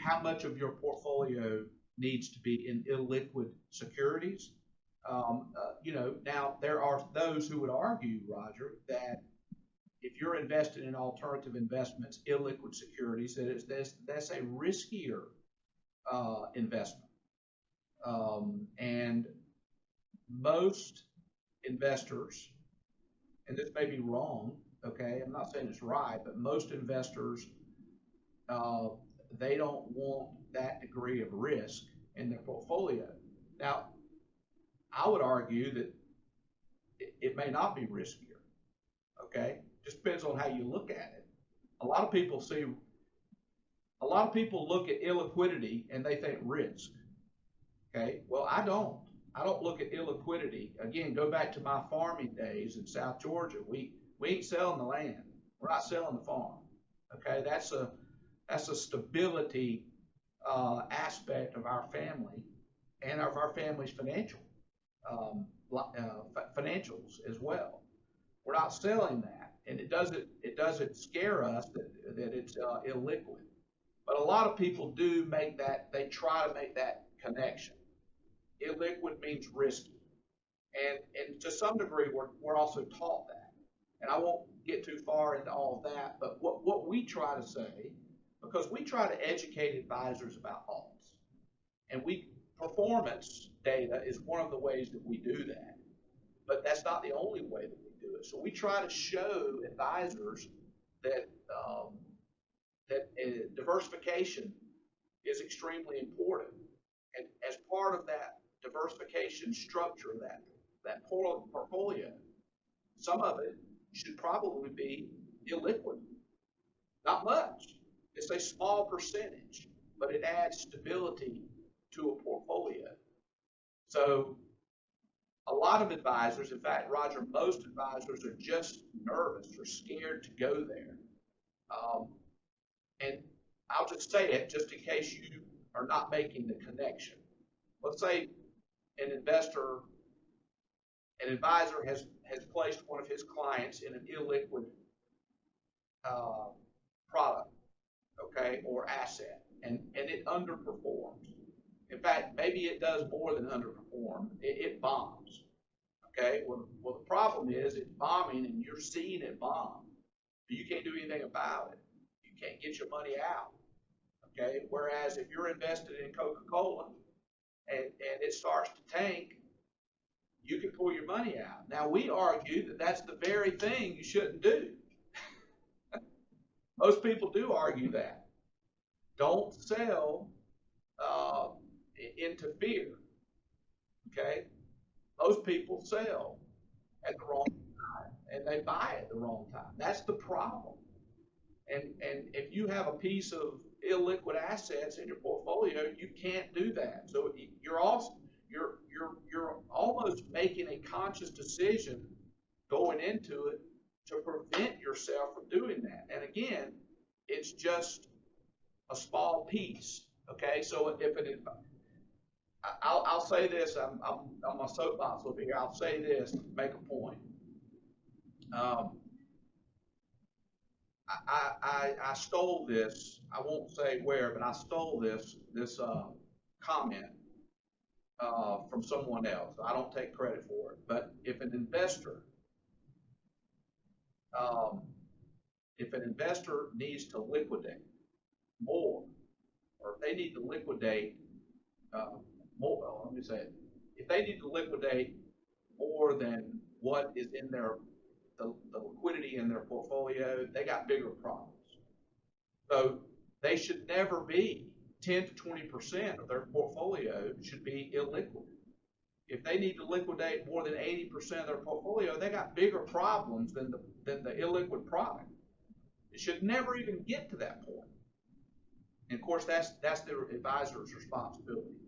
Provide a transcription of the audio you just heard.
how much of your portfolio needs to be in illiquid securities. Now there are those who would argue, Roger, that if you're invested in alternative investments, illiquid securities, that's a riskier investment. And most investors, and this may be wrong, okay, I'm not saying it's right, but most investors, they don't want that degree of risk in their portfolio. Now, I would argue that it may not be riskier, okay? Just depends on how you look at it. A lot of people look at illiquidity and they think risk, okay? Well, I don't. I don't look at illiquidity. Again, go back to my farming days in South Georgia. We ain't selling the land. We're not selling the farm, okay? That's a stability aspect of our family and of our family's financials as well. We're not selling that, and it doesn't scare us that it's illiquid. But a lot of people do make that. They try to make that connection. Illiquid means risky, and to some degree we're also taught that. And I won't get too far into all of that, but what we try to say, because we try to educate advisors about alts, and performance data is one of the ways that we do that, but that's not the only way that we do it. So we try to show advisors that diversification is extremely important, and as part of that diversification structure, that portfolio, some of it should probably be illiquid. Not much. It's a small percentage, but it adds stability to a portfolio. So a lot of advisors, in fact, Roger, most advisors are just nervous or scared to go there. And I'll just say it just in case you are not making the connection. Let's say an advisor has placed one of his clients in an illiquid product, okay, or asset, and it underperforms. In fact, maybe it does more than underperform. It bombs, okay? Well, the problem is it's bombing, and you're seeing it bomb. You can't do anything about it. You can't get your money out, okay? Whereas if you're invested in Coca-Cola and it starts to tank, you can pull your money out. Now, we argue that that's the very thing you shouldn't do. Most people do argue that. Don't sell into fear, okay? Most people sell at the wrong time, and they buy at the wrong time. That's the problem. And if you have a piece of illiquid assets in your portfolio, you can't do that. So you're almost making a conscious decision going into it to prevent yourself from doing that. And again, it's just a small piece. Okay, so I'll say this. I'm on my soapbox over here. I'll say this to make a point. I stole this. I won't say where, but I stole this comment from someone else. I don't take credit for it. But if an investor needs to liquidate more, or if they need to liquidate more, let me say it. If they need to liquidate more than what is in the liquidity in their portfolio, they got bigger problems. So they should never be 10 to 20% of their portfolio should be illiquid. If they need to liquidate more than 80% of their portfolio, they got bigger problems than the illiquid product. It should never even get to that point. And of course, that's their advisor's responsibility.